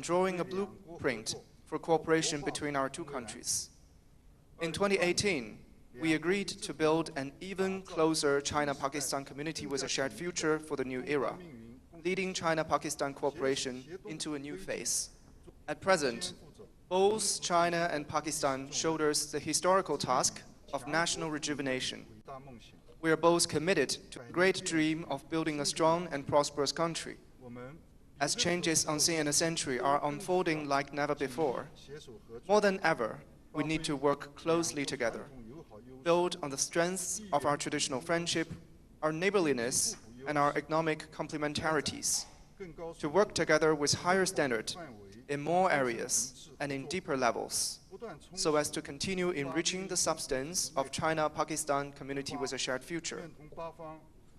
drawing a blueprint for cooperation between our two countries. In 2018, we agreed to build an even closer China-Pakistan community with a shared future for the new era, leading China-Pakistan cooperation into a new phase. At present, both China and Pakistan shoulders the historical task of national rejuvenation. We are both committed to the great dream of building a strong and prosperous country. As changes unseen in a century are unfolding like never before, more than ever, we need to work closely together, build on the strengths of our traditional friendship, our neighborliness, and our economic complementarities, to work together with higher standard in more areas and in deeper levels, so as to continue enriching the substance of China-Pakistan community with a shared future.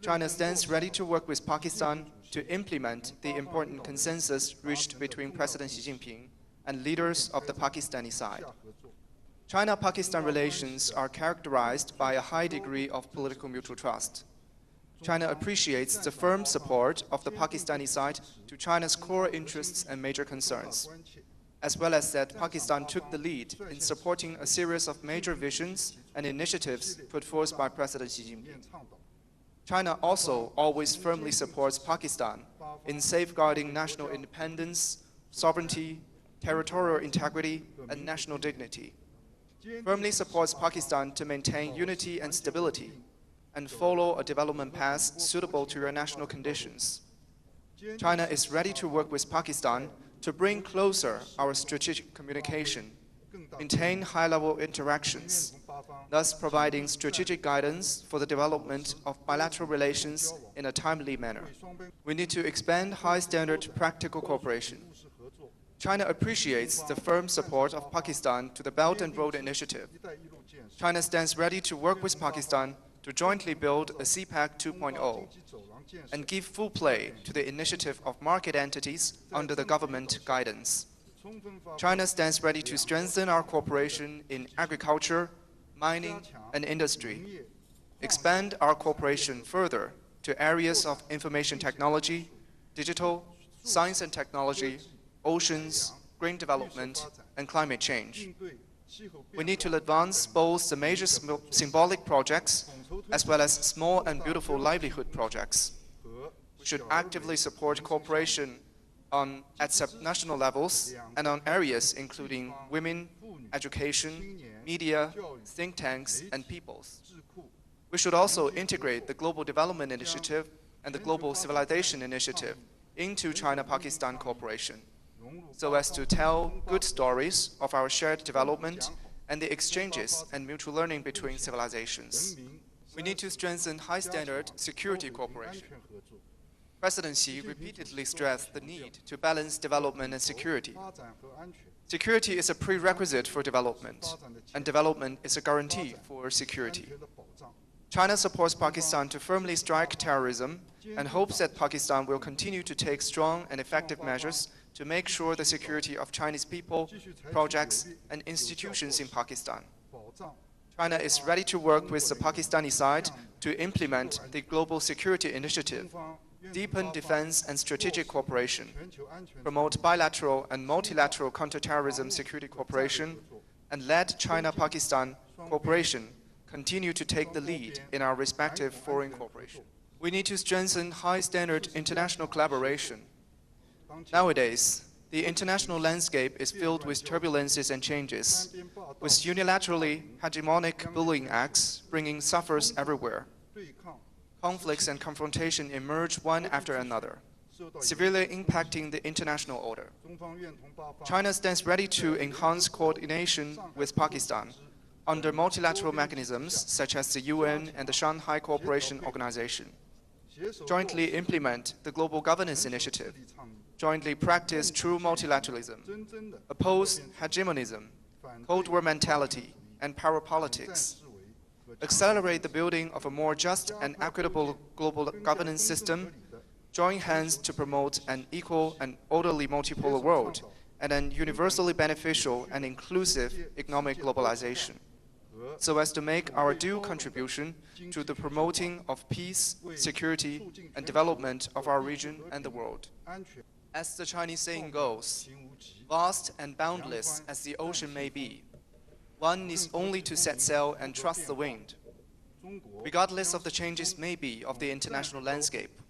China stands ready to work with Pakistan to implement the important consensus reached between President Xi Jinping and leaders of the Pakistani side. China-Pakistan relations are characterized by a high degree of political mutual trust. China appreciates the firm support of the Pakistani side to China's core interests and major concerns, as well as that Pakistan took the lead in supporting a series of major visions and initiatives put forth by President Xi Jinping. China also always firmly supports Pakistan in safeguarding national independence, sovereignty, territorial integrity, and national dignity, firmly supports Pakistan to maintain unity and stability, and follow a development path suitable to your national conditions. China is ready to work with Pakistan to bring closer our strategic communication, maintain high-level interactions, thus providing strategic guidance for the development of bilateral relations in a timely manner. We need to expand high-standard practical cooperation. China appreciates the firm support of Pakistan to the Belt and Road Initiative. China stands ready to work with Pakistan to jointly build a CPEC 2.0 and give full play to the initiative of market entities under the government guidance. China stands ready to strengthen our cooperation in agriculture, mining, and industry, expand our cooperation further to areas of information technology, digital, science and technology, oceans, green development, and climate change. We need to advance both the major symbolic projects as well as small and beautiful livelihood projects. We should actively support cooperation at subnational levels and on areas including women, education, media, think tanks, and peoples. We should also integrate the Global Development Initiative and the Global Civilization Initiative into China-Pakistan cooperation, so as to tell good stories of our shared development and the exchanges and mutual learning between civilizations. We need to strengthen high-standard security cooperation. President Xi repeatedly stressed the need to balance development and security. Security is a prerequisite for development, and development is a guarantee for security. China supports Pakistan to firmly strike terrorism and hopes that Pakistan will continue to take strong and effective measures to make sure the security of Chinese people, projects, and institutions in Pakistan. China is ready to work with the Pakistani side to implement the Global Security Initiative, deepen defense and strategic cooperation, promote bilateral and multilateral counterterrorism security cooperation, and let China-Pakistan cooperation continue to take the lead in our respective foreign cooperation. We need to strengthen high-standard international collaboration. Nowadays, the international landscape is filled with turbulences and changes, with unilaterally hegemonic bullying acts bringing sufferers everywhere. Conflicts and confrontation emerge one after another, severely impacting the international order. China stands ready to enhance coordination with Pakistan under multilateral mechanisms such as the UN and the Shanghai Cooperation Organization, jointly implement the Global Governance Initiative, jointly practice true multilateralism, oppose hegemonism, Cold War mentality, and power politics, accelerate the building of a more just and equitable global governance system, join hands to promote an equal and orderly multipolar world, and an universally beneficial and inclusive economic globalization, so as to make our due contribution to the promoting of peace, security, and development of our region and the world. As the Chinese saying goes, vast and boundless as the ocean may be, one needs only to set sail and trust the wind. Regardless of the changes may be of the international landscape,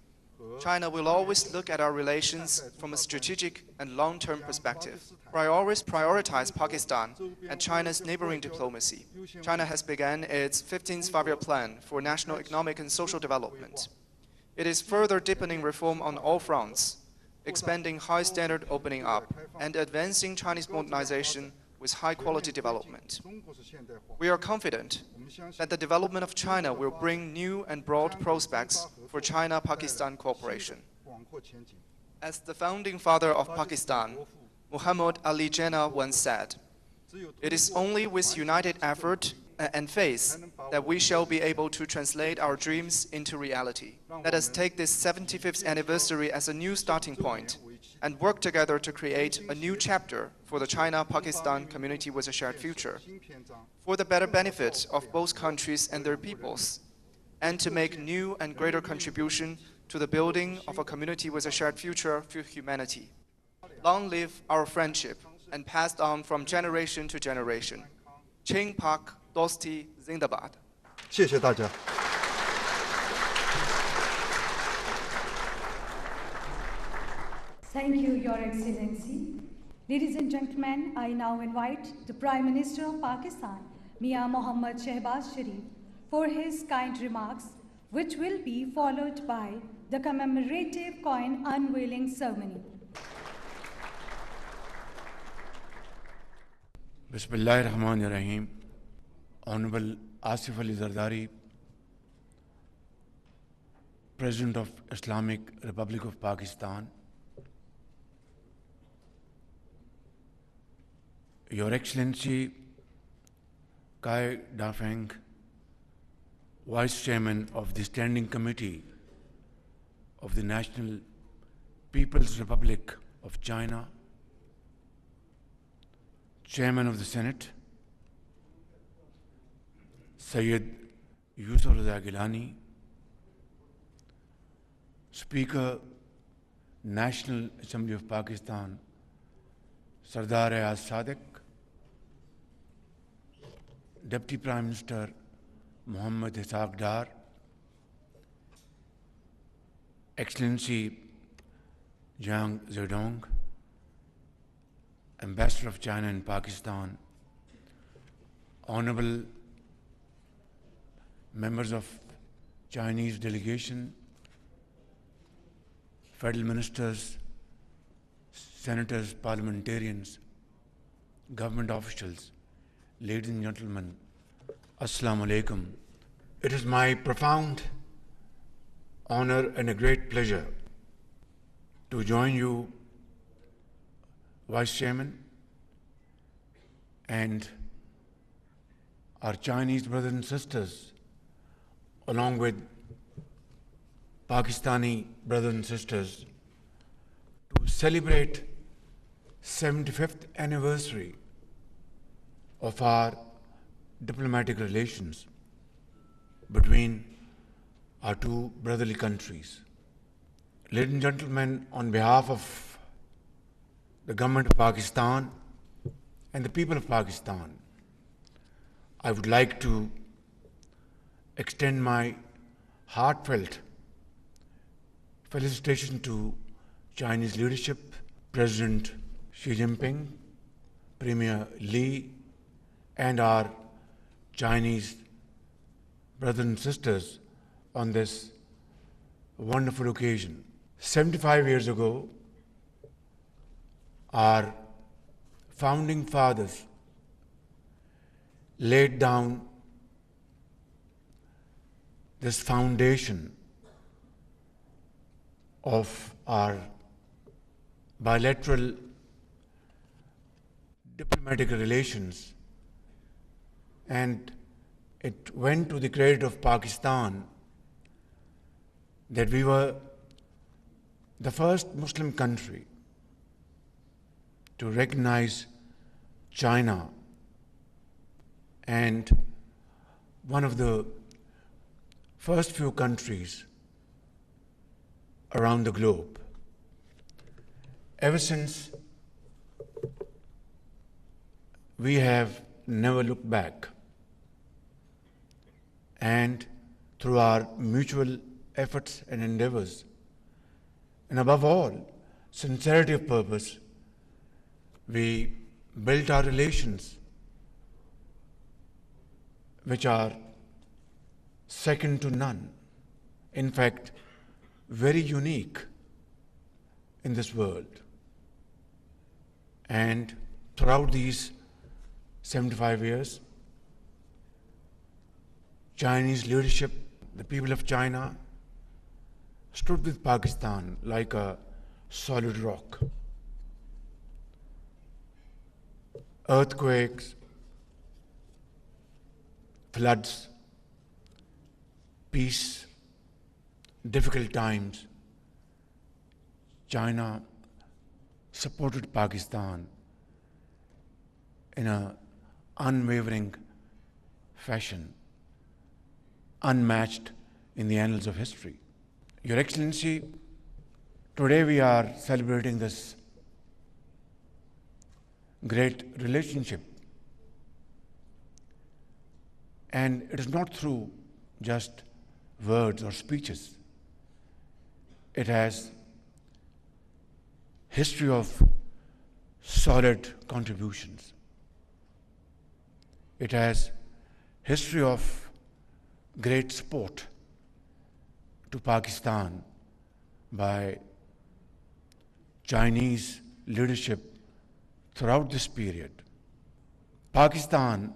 China will always look at our relations from a strategic and long-term perspective. Prioritize Pakistan and China's neighboring diplomacy. China has begun its 15th five-year plan for national economic and social development. It is further deepening reform on all fronts, expanding high-standard opening up, and advancing Chinese modernization with high-quality development. We are confident that the development of China will bring new and broad prospects for China-Pakistan cooperation. As the founding father of Pakistan, Muhammad Ali Jinnah once said, "It is only with united effort and faith that we shall be able to translate our dreams into reality." Let us take this 75th anniversary as a new starting point and work together to create a new chapter for the China-Pakistan community with a shared future, for the better benefit of both countries and their peoples, and to make new and greater contribution to the building of a community with a shared future for humanity. Long live our friendship and passed on from generation to generation. 𝗟𝗶𝘃𝗲 𝗟𝗶𝘃𝗲. 谢谢大家。Thank you, Your Excellency. Ladies and gentlemen, I now invite the Prime Minister of Pakistan, Mohammad Shehbaz Sharif, for his kind remarks, which will be followed by the commemorative coin unveiling ceremony. Bismillahirrahmanirrahim. Honorable Asif Ali Zardari, President of Islamic Republic of Pakistan, Your Excellency 𝗟𝗶𝘃𝗲, Vice Chairman of the Standing Committee of the National People's Republic of China, Chairman of the Senate, Sayyid Yusuf Raza Gilani, Speaker, National Assembly of Pakistan, Sardar Ayaz Sadiq, Deputy Prime Minister Mohammad 𝗟𝗶𝘃𝗲, Excellency Jiang Zedong, Ambassador of China in Pakistan, Honorable members of Chinese delegation, federal ministers, senators, parliamentarians, government officials, ladies and gentlemen, Assalamu alaikum. It is my profound honor and a great pleasure to join you, Vice Chairman, and our Chinese brothers and sisters, along with Pakistani brothers and sisters, to celebrate 75th anniversary of our diplomatic relations between our two brotherly countries. Ladies and gentlemen, on behalf of the government of Pakistan and the people of Pakistan, I would like to extend my heartfelt felicitation to Chinese leadership, President Xi Jinping, Premier Li, and our Chinese brothers and sisters on this wonderful occasion. 75 years ago, our founding fathers laid down this foundation of our bilateral diplomatic relations, and it went to the credit of Pakistan that we were the first Muslim country to recognize China and one of the first few countries around the globe. Ever since, we have never looked back. And through our mutual efforts and endeavors, and above all, sincerity of purpose, we built our relations which are second to none. In fact, very unique in this world. And throughout these 75 years, Chinese leadership, the people of China, stood with Pakistan like a solid rock. Earthquakes, floods, peace, difficult times, China supported Pakistan in an unwavering fashion, unmatched in the annals of history. Your Excellency, today we are celebrating this great relationship. And it is not through just words or speeches. It has history of solid contributions. It has history of great support to Pakistan by Chinese leadership throughout this period. Pakistan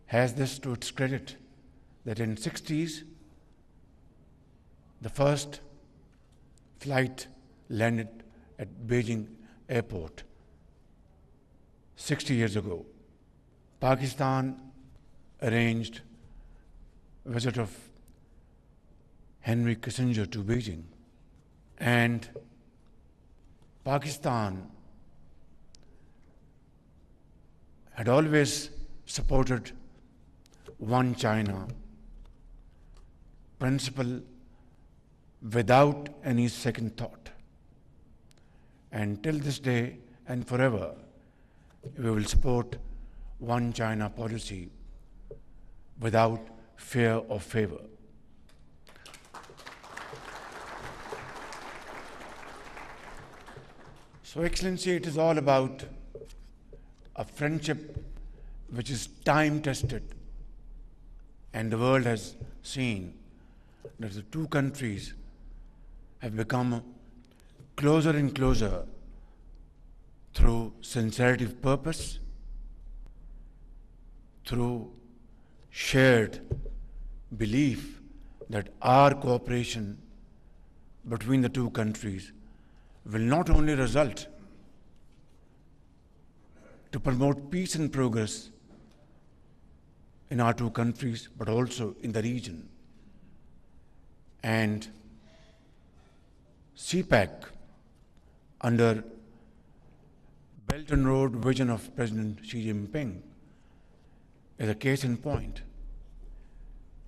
has this to its credit that in 60s, the first flight landed at Beijing airport 60 years ago. Pakistan arranged a visit of Henry Kissinger to Beijing, and Pakistan had always supported one China principle without any second thought. And till this day and forever, we will support one China policy without fear or favor. So, Excellency, it is all about a friendship which is time-tested, and the world has seen that the two countries have become closer and closer through sincerity of purpose, through shared belief that our cooperation between the two countries will not only result to promote peace and progress in our two countries, but also in the region. And CPEC, under Belt and Road vision of President Xi Jinping, is a case in point.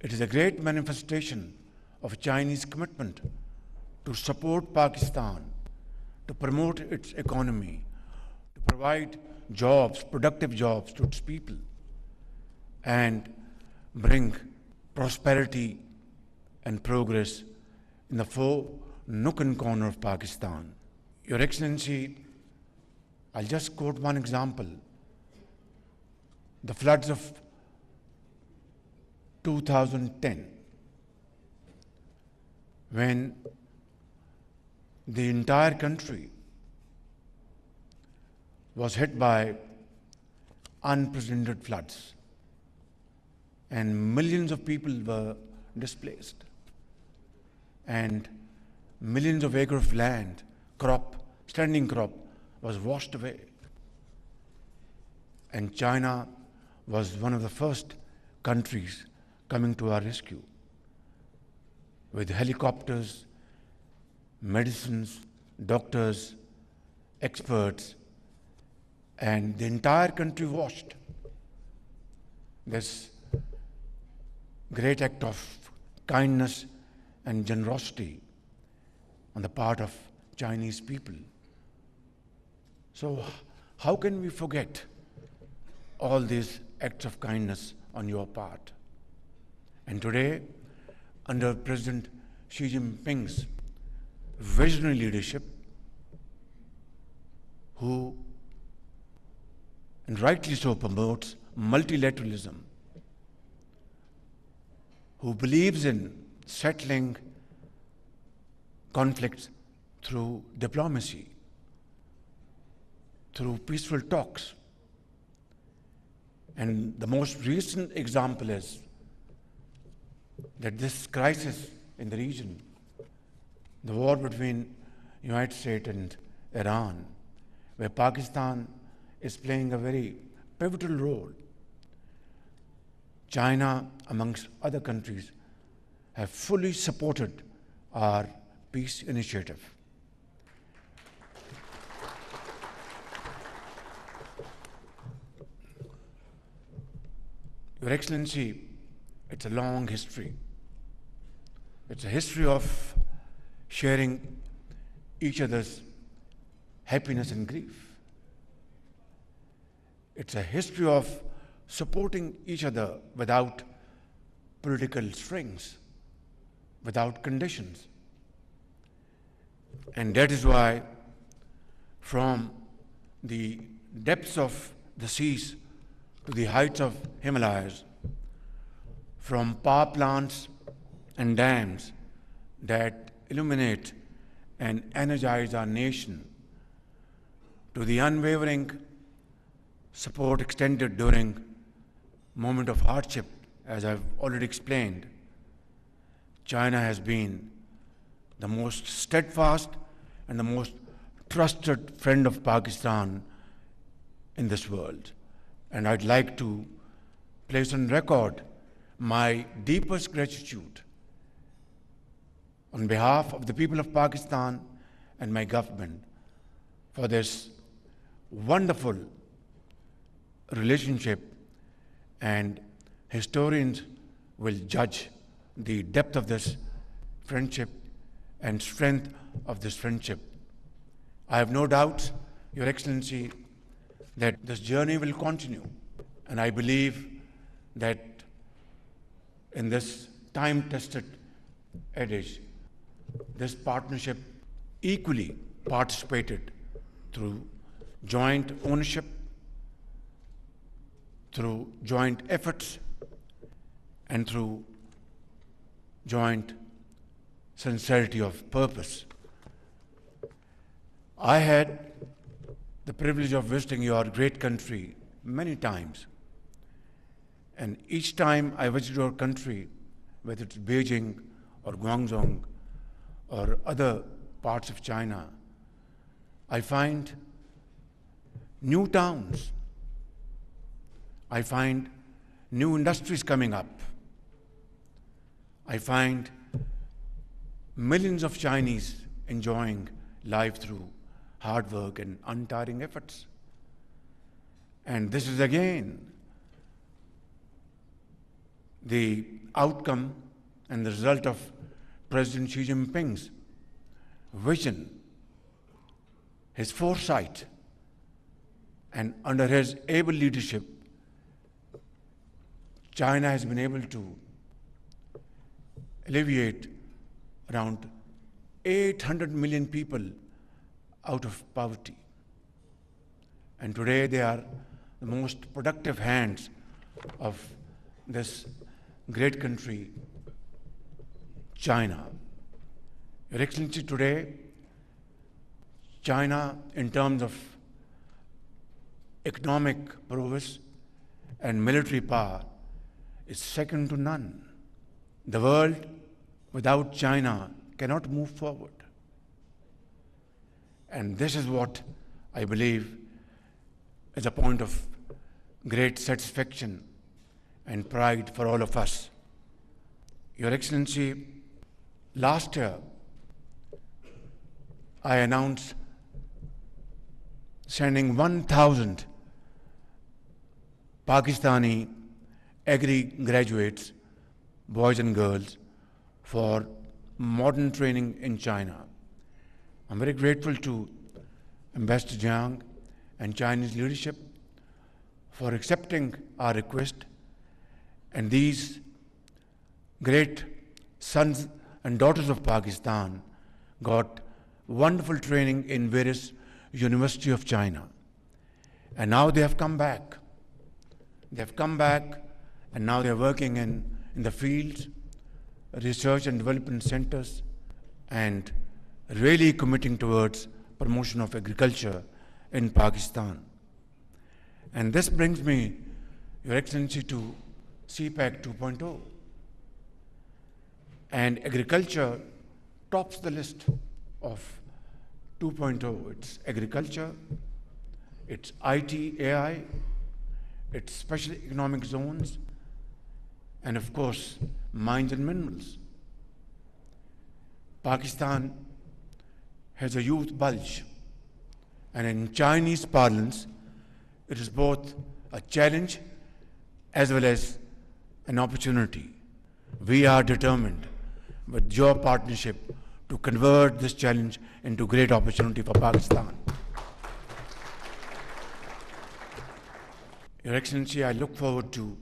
It is a great manifestation of Chinese commitment to support Pakistan, to promote its economy, to provide jobs, productive jobs to its people, and bring prosperity and progress in the four nook and corner of Pakistan. Your Excellency, I'll just quote one example. The floods of 2010, when the entire country was hit by unprecedented floods, and millions of people were displaced, and millions of acres of land, standing crop, was washed away. And China was one of the first countries coming to our rescue with helicopters, medicines, doctors, experts, and the entire country watched this great act of kindness and generosity on the part of Chinese people. So how can we forget all these acts of kindness on your part? And today, under President Xi Jinping's visionary leadership, who, and rightly so, promotes multilateralism, who believes in settling conflicts through diplomacy, through peaceful talks. And the most recent example is that this crisis in the region, the war between the United States and Iran, where Pakistan is playing a very pivotal role. China, amongst other countries, have fully supported our peace initiative. Your Excellency, it's a long history. It's a history of sharing each other's happiness and grief. It's a history of supporting each other without political strings, without conditions. And that is why, from the depths of the seas to the heights of Himalayas, from power plants and dams that illuminate and energize our nation, to the unwavering support extended during moment of hardship, as I've already explained, China has been the most steadfast and the most trusted friend of Pakistan in this world. And I'd like to place on record my deepest gratitude on behalf of the people of Pakistan and my government for this wonderful relationship, and historians will judge the depth of this friendship and strength of this friendship. I have no doubt, Your Excellency, that this journey will continue, and I believe that in this time-tested adage, this partnership equally participated through joint ownership, through joint efforts, and through joint sincerity of purpose. I had the privilege of visiting your great country many times, and each time I visit your country, whether it's Beijing or Guangzhou or other parts of China, I find new towns, I find new industries coming up, I find millions of Chinese enjoying life through hard work and untiring efforts. And this is again the outcome and the result of President Xi Jinping's vision, his foresight, and under his able leadership, China has been able to alleviate around 800 million people out of poverty. And today they are the most productive hands of this great country, China. Your Excellency, today, China, in terms of economic prowess and military power, is second to none. The world without China cannot move forward. And this is what I believe is a point of great satisfaction and pride for all of us. Your Excellency, last year I announced sending 1,000 Pakistani agri graduates, boys and girls, for modern training in China. I'm very grateful to Ambassador Jiang and Chinese leadership for accepting our request, and these great sons and daughters of Pakistan got wonderful training in various universities of China. And now they have come back. They have come back, and now they are working in the fields, research and development centers, and really committing towards promotion of agriculture in Pakistan. And this brings me, Your Excellency, to CPEC 2.0. And agriculture tops the list of 2.0. It's agriculture, it's IT, AI, it's special economic zones, and of course, mines and minerals. Pakistan has a youth bulge, and in Chinese parlance, it is both a challenge as well as an opportunity. We are determined with your partnership to convert this challenge into great opportunity for Pakistan. Your Excellency, I look forward to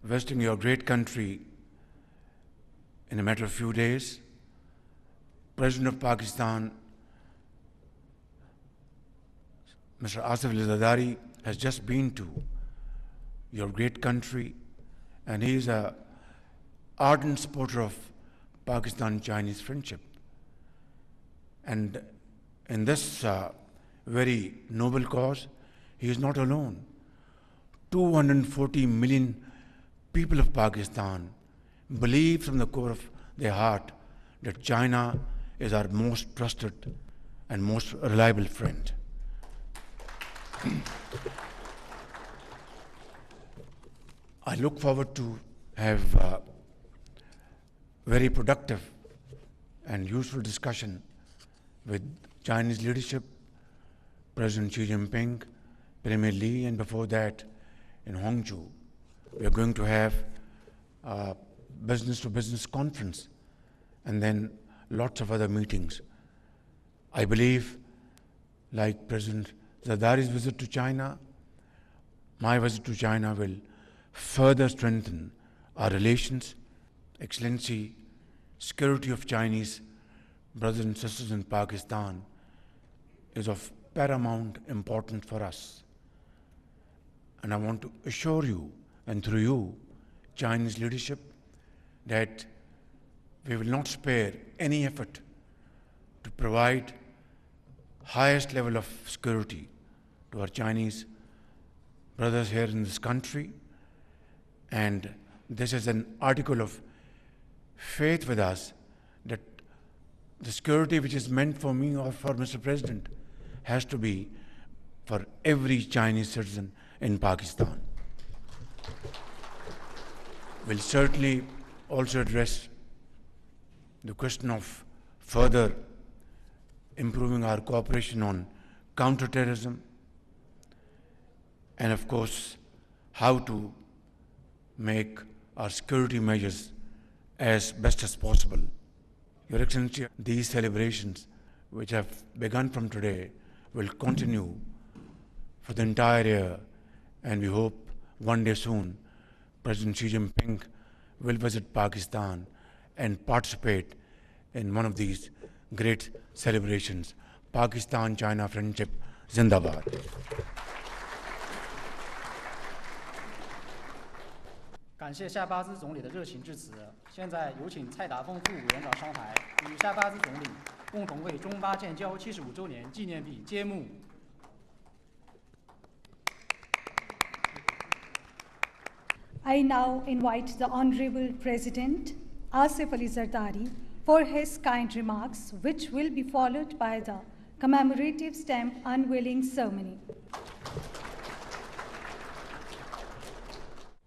visiting your great country in a matter of few days. President of Pakistan, Mr. 𝗟𝗶𝘃𝗲 has just been to your great country, and he is an ardent supporter of Pakistan-Chinese friendship. And in this very noble cause, he is not alone. 240 million people of Pakistan believe from the core of their heart that China is our most trusted and most reliable friend. I look forward to have a very productive and useful discussion with Chinese leadership, President Xi Jinping, Premier Li, and before that in Hangzhou. We are going to have a business-to-business conference and then lots of other meetings. I believe, like President Zardari's visit to China, my visit to China will further strengthen our relations. Excellency, security of Chinese brothers and sisters in Pakistan is of paramount importance for us. And I want to assure you, and through you, Chinese leadership, that we will not spare any effort to provide highest level of security to our Chinese brothers here in this country. And this is an article of faith with us that the security which is meant for me or for Mr. President has to be for every Chinese citizen in Pakistan. We'll certainly also address the question of further improving our cooperation on counterterrorism, and of course, how to make our security measures as best as possible. Your Excellency, these celebrations, which have begun from today, will continue for the entire year, and we hope one day soon President Xi Jinping will visit Pakistan and participate in one of these great celebrations. Pakistan-China friendship, Zindabad. 感谢夏巴兹总理的热情致辞。现在有请蔡达丰副委员长上台，与夏巴兹总理共同为中巴建交75周年纪念品揭幕。I now invite the Honorable President 𝗟𝗶𝘃𝗲 for his kind remarks, which will be followed by the commemorative stamp unveiling ceremony.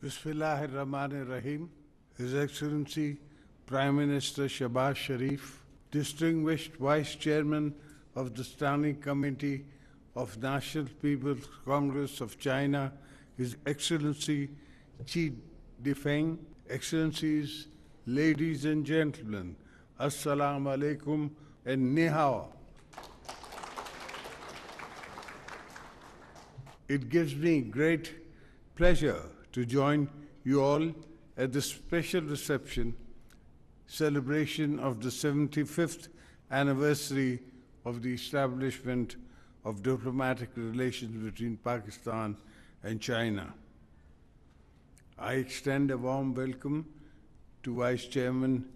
Bismillahirrahmanirrahim. His Excellency Prime Minister Shehbaz Sharif, Distinguished Vice Chairman of the Standing Committee of National People's Congress of China, His Excellency 𝗟𝗶𝘃𝗲, Excellencies, ladies and gentlemen, Assalamu alaikum and ni hao. It gives me great pleasure to join you all at this special reception celebration of the 75th anniversary of the establishment of diplomatic relations between Pakistan and China. I extend a warm welcome to Vice Chairman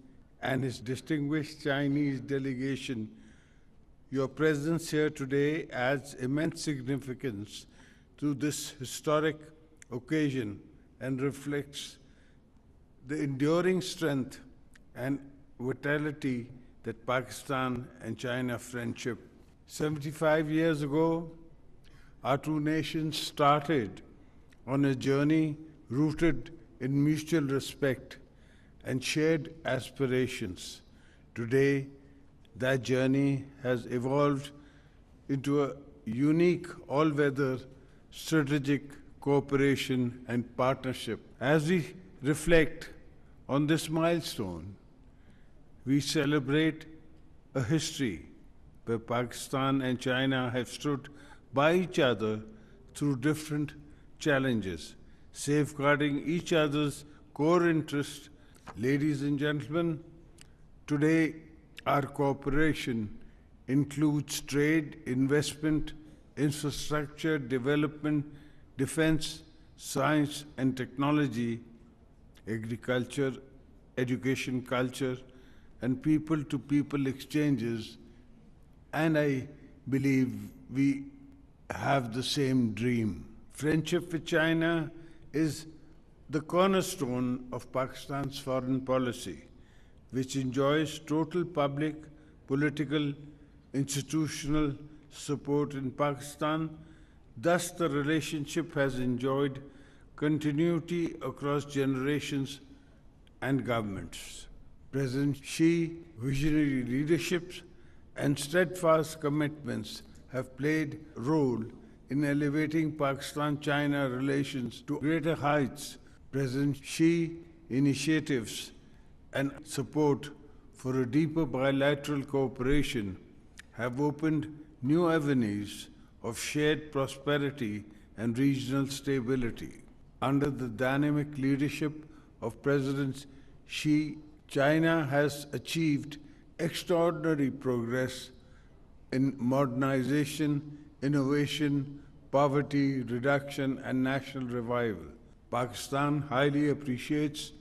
and his distinguished Chinese delegation. Your presence here today adds immense significance to this historic occasion and reflects the enduring strength and vitality that Pakistan and China friendship. 75 years ago, our two nations started on a journey rooted in mutual respect and shared aspirations. Today, that journey has evolved into a unique all-weather strategic cooperation and partnership. As we reflect on this milestone, we celebrate a history where Pakistan and China have stood by each other through different challenges, safeguarding each other's core interests. Ladies and gentlemen, today our cooperation includes trade, investment, infrastructure, development, defense, science and technology, agriculture, education, culture, and people-to-people exchanges. And I believe we have the same dream. Friendship with China is the cornerstone of Pakistan's foreign policy, which enjoys total public, political, institutional support in Pakistan. Thus, the relationship has enjoyed continuity across generations and governments. President Xi, visionary leaderships and steadfast commitments have played a role in elevating Pakistan-China relations to greater heights. President Xi initiatives and support for a deeper bilateral cooperation have opened new avenues of shared prosperity and regional stability. Under the dynamic leadership of President Xi, China has achieved extraordinary progress in modernization, innovation, poverty reduction, and national revival. Pakistan highly appreciates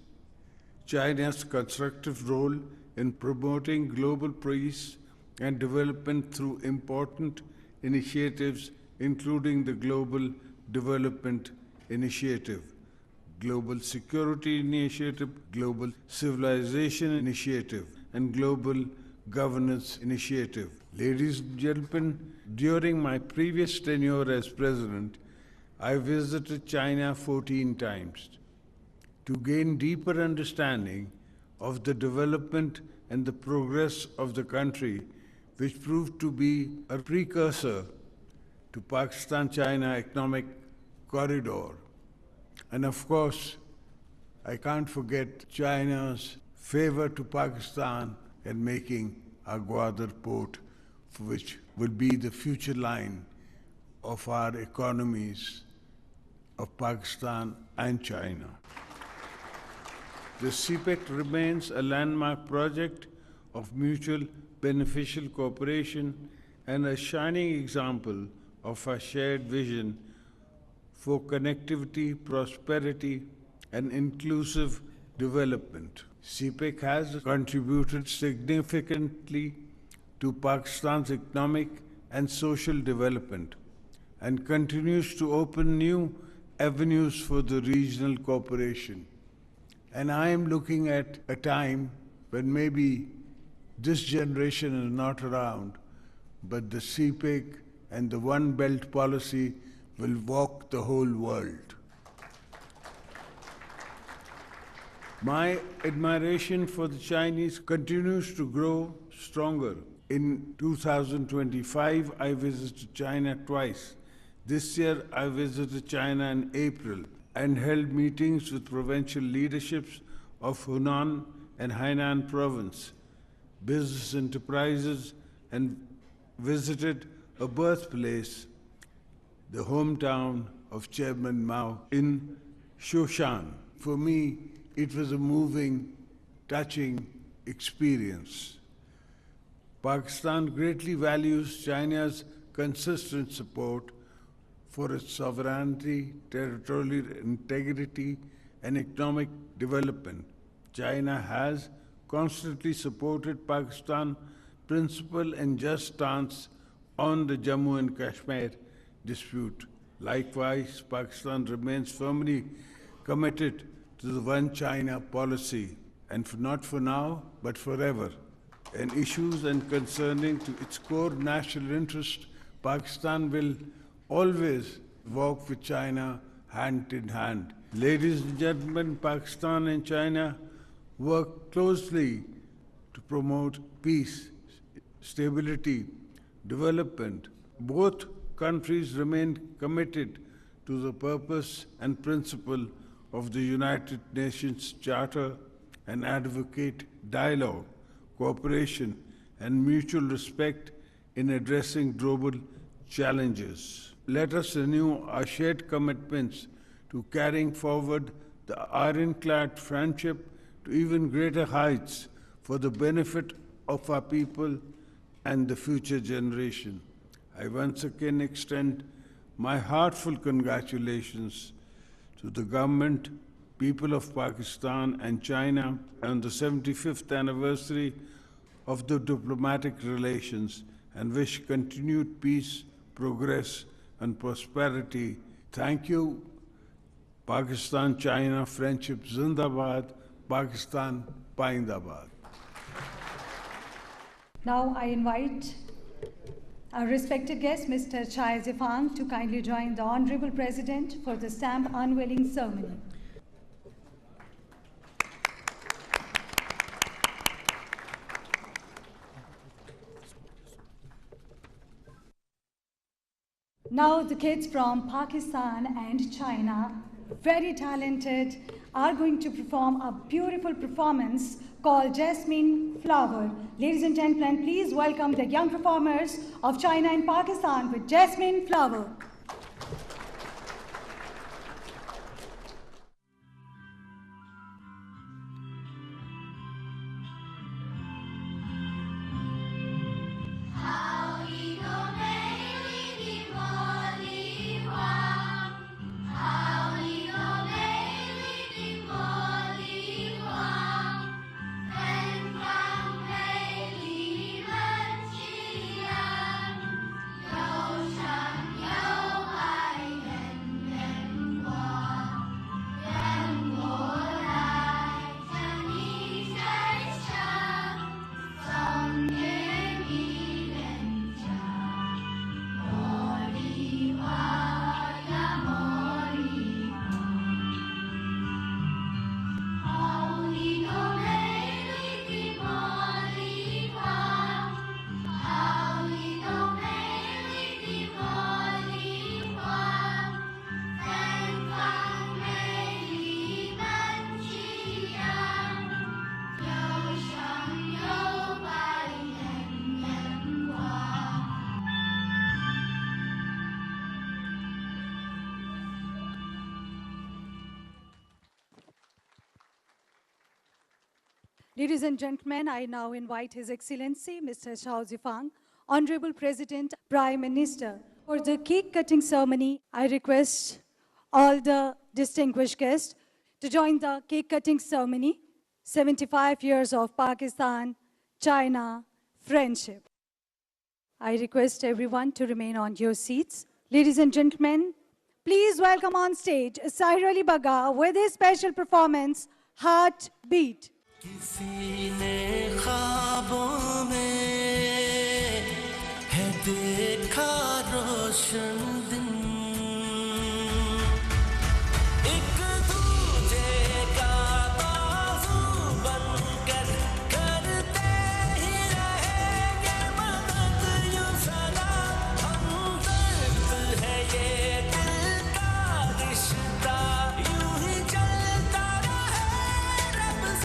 China's constructive role in promoting global peace and development through important initiatives, including the Global Development Initiative, Global Security Initiative, Global Civilization Initiative, and Global Governance Initiative. Ladies and gentlemen, during my previous tenure as President, I visited China 14 times to gain deeper understanding of the development and the progress of the country, which proved to be a precursor to Pakistan-China economic corridor. And of course, I can't forget China's favor to Pakistan in making our Gwadar port, which will be the future line of our economies of Pakistan and China. The CPEC remains a landmark project of mutual beneficial cooperation and a shining example of our shared vision for connectivity, prosperity, and inclusive development. CPEC has contributed significantly to Pakistan's economic and social development and continues to open new avenues for the regional cooperation. And I am looking at a time when maybe this generation is not around, but the CPEC and the One Belt policy will walk the whole world. My admiration for the Chinese continues to grow stronger. In 2025, I visited China twice. This year, I visited China in April and held meetings with provincial leaderships of Hunan and Hainan province, business enterprises, and visited a birthplace the hometown of Chairman Mao in Shoshan. For me, it was a moving, touching experience. Pakistan greatly values China's consistent support for its sovereignty, territorial integrity, and economic development. China has constantly supported Pakistan's principled and just stance on the Jammu and Kashmir dispute. Likewise, Pakistan remains firmly committed to the One China policy, and not for now, but forever. In issues and concerning to its core national interest, Pakistan will always walk with China hand in hand. Ladies and gentlemen, Pakistan and China work closely to promote peace, stability, development. Both countries remain committed to the purpose and principle of the United Nations Charter and advocate dialogue, cooperation, and mutual respect in addressing global challenges. Let us renew our shared commitments to carrying forward the ironclad friendship to even greater heights for the benefit of our people and the future generation. I once again extend my heartfelt congratulations to the government, people of Pakistan and China on the 75th anniversary of the diplomatic relations and wish continued peace, progress, and prosperity. Thank you. Pakistan-China friendship Zindabad, Pakistan Paindabad. Now I invite our respected guest, Mr. 𝗟𝗶𝘃𝗲, to kindly join the Honorable President for the stamp unveiling ceremony. Now the kids from Pakistan and China, very talented, are going to perform a beautiful performance called Jasmine Flower. Ladies and gentlemen, please welcome the young performers of China and Pakistan with Jasmine Flower. Ladies and gentlemen, I now invite His Excellency, Mr. 𝗟𝗶𝘃𝗲, Honorable President, Prime Minister. For the cake cutting ceremony, I request all the distinguished guests to join the cake cutting ceremony. 75 years of Pakistan-China friendship. I request everyone to remain on your seats. Ladies and gentlemen, please welcome on stage 𝗟𝗶𝘃𝗲 with his special performance, Heartbeat. किसी ने ख्वाबों में है देखा रोशन दिन